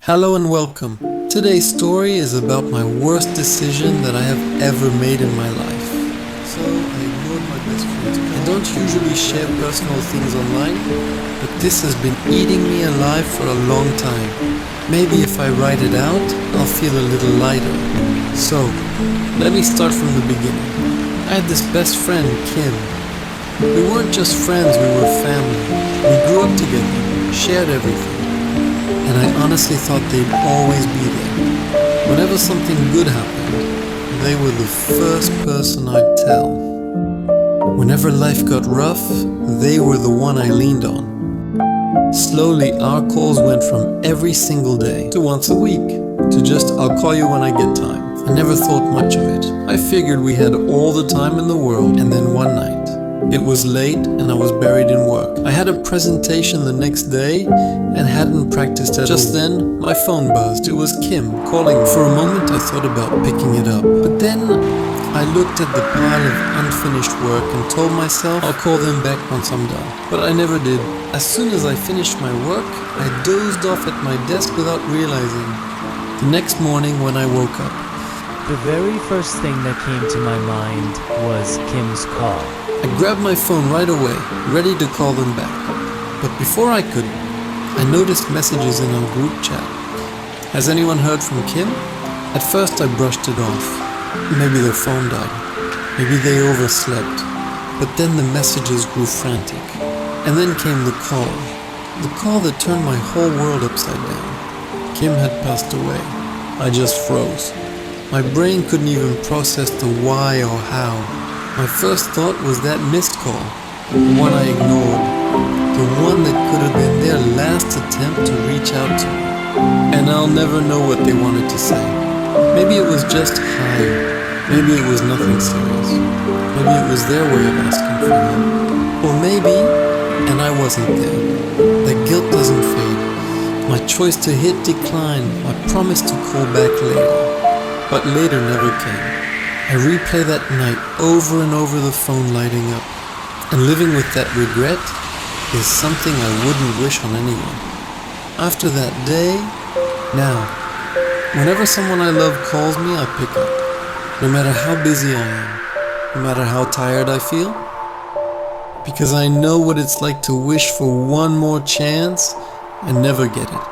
Hello and welcome. Today's story is about my worst decision that I have ever made in my life. So I ignored my best friend's call. I don't usually share personal things online, but this has been eating me alive for a long time. Maybe if I write it out, I'll feel a little lighter. So, let me start from the beginning. I had this best friend, Kim. We weren't just friends, we were family. We grew up together, shared everything. And I honestly thought they'd always be there. Whenever something good happened, they were the first person I'd tell. Whenever life got rough, they were the one I leaned on. Slowly, our calls went from every single day to once a week to just I'll call you when I get time. I never thought much of it. I figured we had all the time in the world, and then one night, it was late and I was buried in work. I had a presentation the next day and hadn't practiced at all. Just then, my phone buzzed. It was Kim calling me. For a moment I thought about picking it up, but then I looked at the pile of unfinished work and told myself I'll call them back once I'm done. But I never did. As soon as I finished my work, I dozed off at my desk without realizing. The next morning when I woke up, the very first thing that came to my mind was Kim's call. I grabbed my phone right away, ready to call them back. But before I could, I noticed messages in our group chat. Has anyone heard from Kim? At first I brushed it off. Maybe their phone died. Maybe they overslept. But then the messages grew frantic. And then came the call. The call that turned my whole world upside down. Kim had passed away. I just froze. My brain couldn't even process the why or how. My first thought was that missed call, the one I ignored, the one that could have been their last attempt to reach out to me. And I'll never know what they wanted to say. Maybe it was just hi, maybe it was nothing serious, maybe it was their way of asking for help. Or maybe, and I wasn't there, the guilt doesn't fade. My choice to hit decline, my promise to call back later, but later never came. I replay that night over and over, the phone lighting up. And living with that regret is something I wouldn't wish on anyone. After that day, now, whenever someone I love calls me, I pick up. No matter how busy I am, no matter how tired I feel. Because I know what it's like to wish for one more chance and never get it.